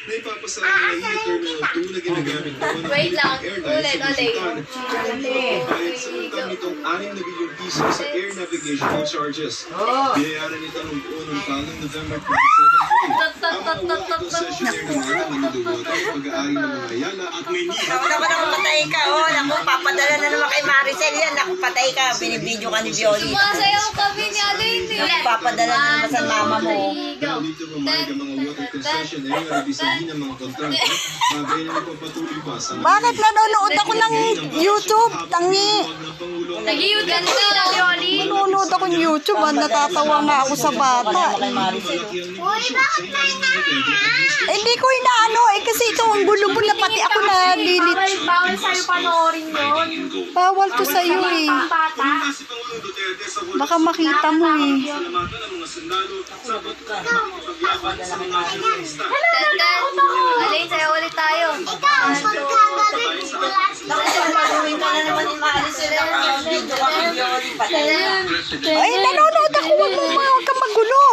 na ipapasama na e-Terminal 2 na ginagamit noon ng Wait lang. Philippine Airlines sa Ulit. pagbabayad sa utang nitong 6 na bilyong piso sa air navigational charges. Binayaran nito noong buo ng taong November 2017. Ang mga water concessionaire naman ang nanuluwatan ng pag-aari ng mga Ayala at Maynila. Naku, patay ka. Oh, naku, papadala na naman kay Maricel yan. Naku, patay ka. Binibidyo ka ni Violi. Sumasayaw kami ni Alain eh. Naku, papadala na naman sa mama mo. Dahil dito pumayag ang mga water concessionaire na rebisahin ang mga kontrata, bagay na nagpapatuloy pa sa Bakit nanonood ako ng YouTube? Tangi. Nag-iud ka na, Violi. Nanonood ako ng YouTube. Natatawa nga ako sa bata. Kay Maricel. Hindi ko inaano eh kasi ito ang gulo-gulo na pati ako nalilit. Bawal sa'yo panoorin yun. Bawal to sa'yo eh. Bata. Baka makita mo eh. Alain, sayaw ulit tayo. Naku, paluin ka na naman ni Maricel. Binibidyo ka ni Violi. Patay na. Ay, nanonood ako. Huwag ka magulo.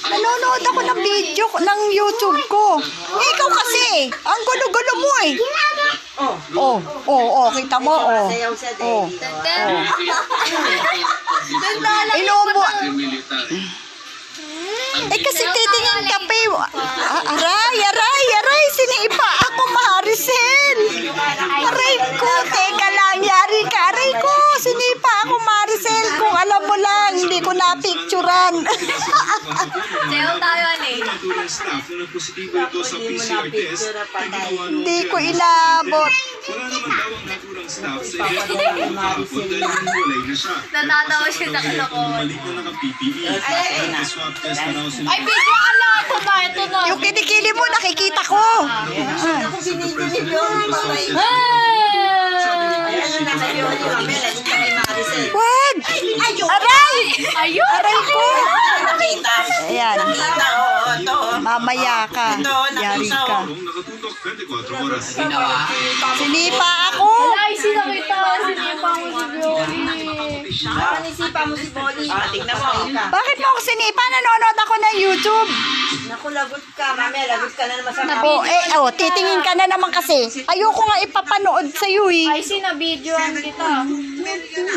Nanonood ako ng video, ng YouTube ko. Eh, ikaw kasi. Ang gulo-gulo mo eh. Oh, kita mo, oh. Sayaw siya, Oh. Daddy. Inuubo. Eh, kasi titingin ka pa eh. Aray, sinipa ako, Maricel. Aray ko, teka lang, yari ka. Aray ko, sinipa ako, Maricel. Kung alam mo lang, hindi ko na-picturean. Sayaw tayo, Alain. Hindi ko inabot. Wala naman daw ang naturang staff sa hapon dahil walay na siya. Natatawa siya sa kalokohan. Bumalik na naka-PPE. Nag-swab test na raw sila. Ay, video ala! Ito na. Yung kinikili mo, nakikita ko. Naku, binibidyo ni Violi. Patay. Ayan na kay Violi. Mamaya, nandito kay Maricel. Wag! Aray! Ayun! Aray ko! Nakita. Ayan. Nakita, oo. Ito, oh. Mamaya ka. Yari ka. Kung nakatutok 24 oras. Sinipa ako. Ay, sinakita. Sinipa mo si Violi. Nisipa mo si Violi. Tignan mo. Bakit mo ako sinipa? Nanonood ako ng YouTube. Naku, lagot ka. Mamaya, lagot ka na naman sa Titingin ka na naman kasi. Ayoko nga ipapanood sa'yo eh. Ay, sinabidyoan kita.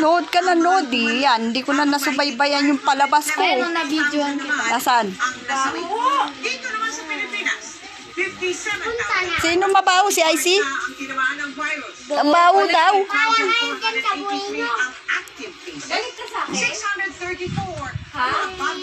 Nood ka na nood eh. Yan, hindi ko na nasubaybayan yung palabas ko. Kaya nung nabidyoan kita. Nasaan? Dito naman sa Pilipinas, 57,000 Sino mabaho? Si IC? ang tinamaan ng virus. Mabaho daw. 483 ang active cases. Galit ka sa akin? 634 Ha? ang